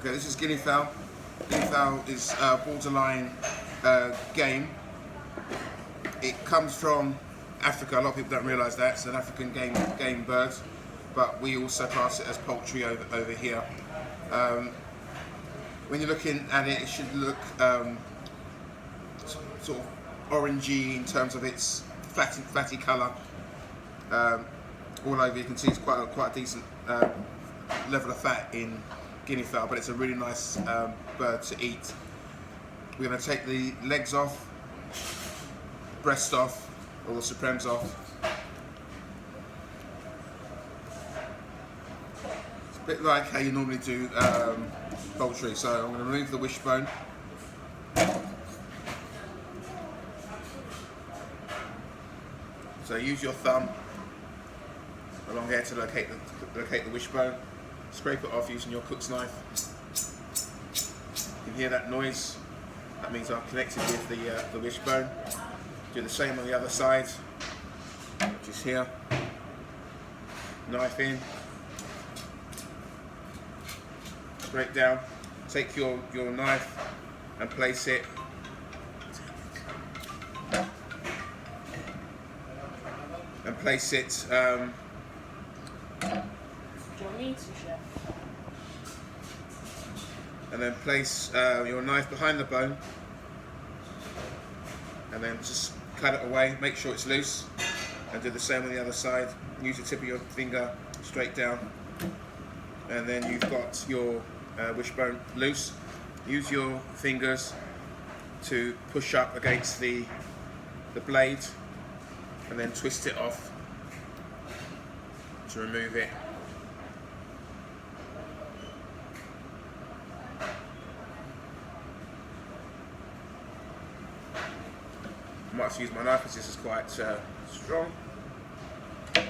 Okay, this is guinea fowl. Guinea fowl is borderline game. It comes from Africa. A lot of people don't realise that. It's an African game bird, but we also class it as poultry over here. When you're looking at it, it should look sort of orangey in terms of its flatty colour. All over you can see it's quite a decent level of fat in guinea fowl, but it's a really nice bird to eat. We're going to take the legs off, breast off, all the supremes off. It's a bit like how you normally do poultry. So I'm going to remove the wishbone. So use your thumb along here to locate the wishbone. Scrape it off using your cook's knife. You can hear that noise. That means I've connected with the wishbone. Do the same on the other side, which is here. Knife in. Straight down. Take your knife and place it and then place your knife behind the bone and then just cut it away. Make sure it's loose and do the same on the other side. Use the tip of your finger straight down and then you've got your wishbone loose. Use your fingers to push up against the blade and then twist it off to remove it. I might have to use my knife because this is quite strong. And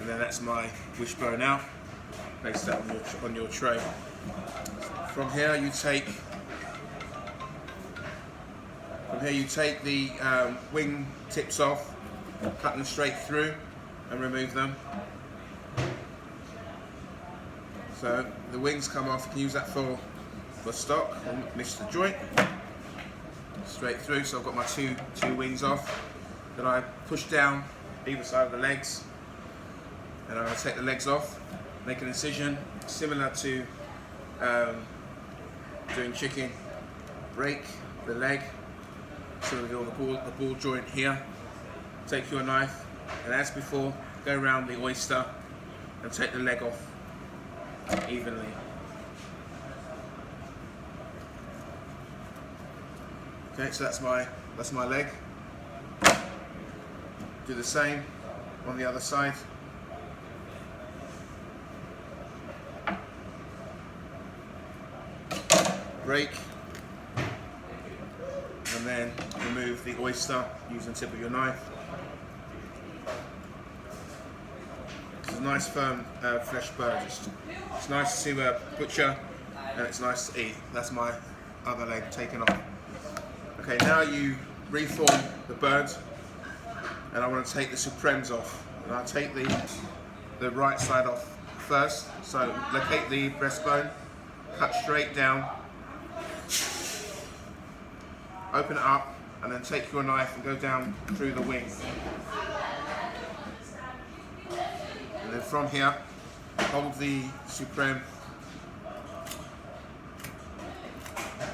then that's my wishbone out. Place that on your tray. From here you take the wing tips off, cut them straight through and remove them. So the wings come off, you can use that for stock, and miss the joint. Straight through, so I've got my two wings off. Then I push down either side of the legs, and I'll take the legs off, make an incision similar to doing chicken. Break the leg, so we got the ball joint here. Take your knife, and as before, go around the oyster and take the leg off evenly. Okay, so that's my leg. Do the same on the other side. Break, and then remove the oyster using the tip of your knife. It's a nice firm fresh bird. It's nice to butcher and it's nice to eat. That's my other leg taken off. Okay, now you reform the bird, and I want to take the supremes off. And I'll take the right side off first. So locate the breastbone, cut straight down, open it up, and then take your knife and go down through the wing. And then from here, hold the supreme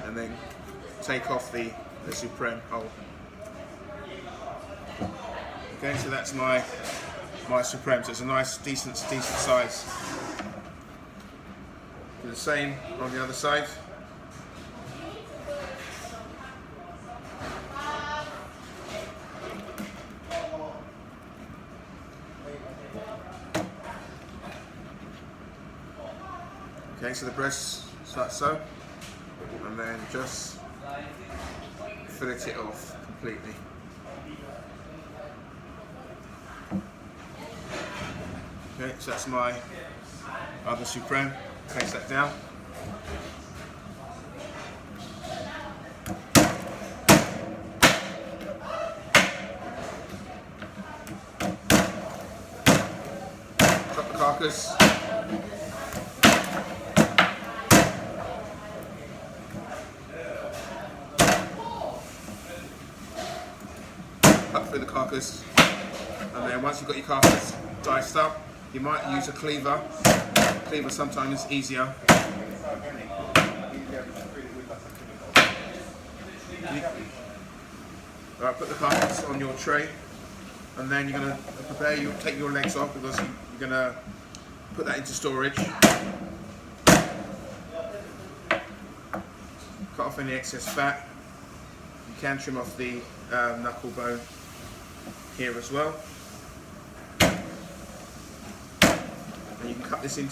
and then take off the supreme whole. Okay, so that's my supreme. So it's a nice, decent size. Do the same on the other side. Okay, so the breast starts so, and then just fillet it off completely. Okay, so that's my other supreme. Place that down. Drop the carcass. through the carcass, and then once you've got your carcass diced up, you might use a cleaver. Cleaver sometimes is easier. Alright, put the carcass on your tray, and then you're going to prepare, you'll take your legs off because you're going to put that into storage. Cut off any excess fat. You can trim off the knuckle bone here as well. And you can cut this in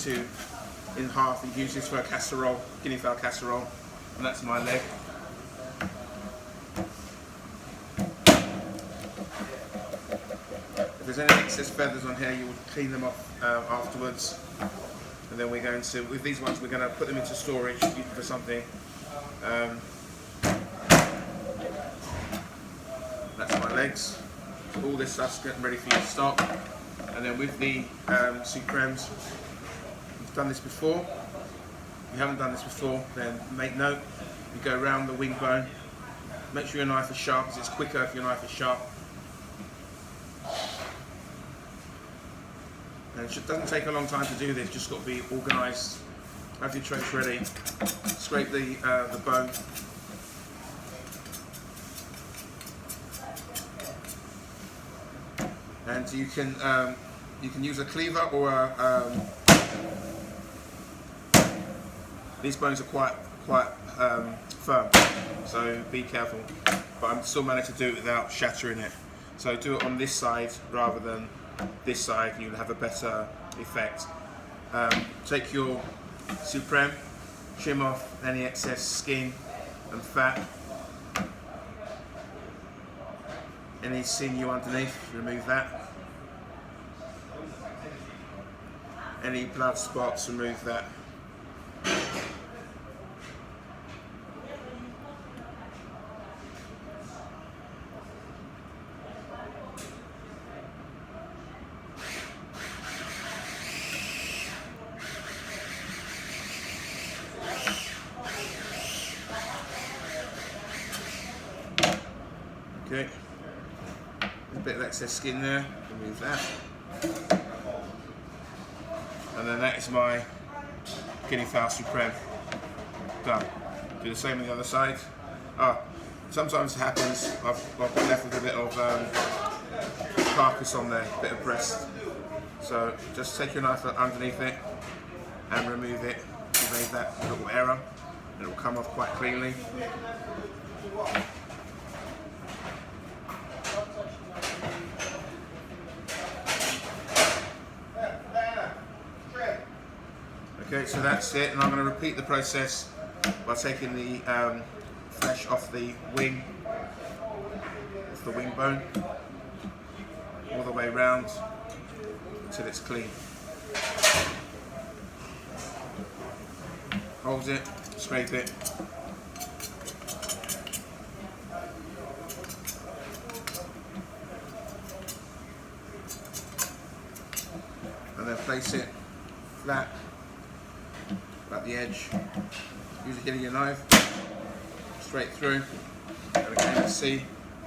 half and use this for a casserole, guinea fowl casserole. And that's my leg. If there's any excess feathers on here, you will clean them off afterwards. And then we're going to, with these ones, we're going to put them into storage for something. That's my legs. So all this stuff's getting ready for you to stock. And then with the supremes, you've done this before. If you haven't done this before, then make note. You go around the wing bone. Make sure your knife is sharp, because it's quicker if your knife is sharp. And it doesn't take a long time to do this, just got to be organised. Have your trays ready. Scrape the bone. And you can use a cleaver or these bones are quite firm, so be careful. But I'm still managed to do it without shattering it. So do it on this side rather than this side, and you'll have a better effect. Take your supreme, trim off any excess skin and fat. Any sinew underneath, remove that. Any blood spots, remove that. Okay. A bit of excess skin there, remove that. And then that is my guinea fowl supreme done. Do the same on the other side. Sometimes it happens, I've got left with a bit of carcass on there, a bit of breast. So just take your knife underneath it and remove it. You made that little error, and it will come off quite cleanly. Okay, so that's it, and I'm going to repeat the process by taking the flesh off the wing bone, all the way round until it's clean. Hold it, scrape it. And then place it flat at the edge. Use the head of your knife, straight through. And again, let's see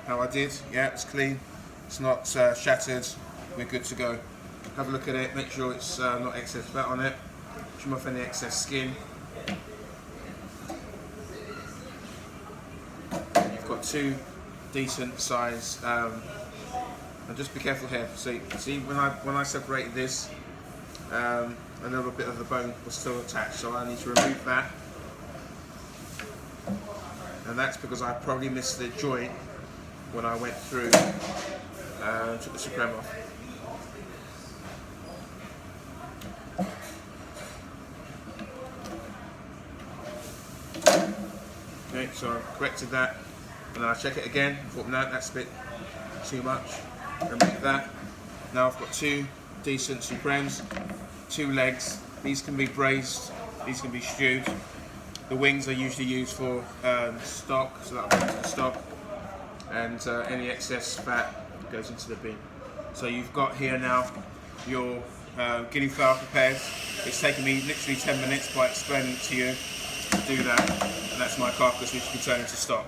how I did. Yeah, it's clean. It's not shattered. We're good to go. Have a look at it. Make sure it's not excess fat on it. Trim off any excess skin. And you've got two decent size. And just be careful here. See when I separated this. A little bit of the bone was still attached, so I need to remove that. And that's because I probably missed the joint when I went through and took the supreme off. Okay, so I've corrected that, and then I check it again. I thought, no, that's a bit too much. Remove that. Now I've got two decent supremes. 2 legs. These can be braised, these can be stewed. The wings are usually used for stock, so that goes into the stock, and any excess fat goes into the bin. So you've got here now your guinea fowl prepared. It's taken me literally 10 minutes by explaining it to you to do that, and that's my carcass, which you can turn into stock.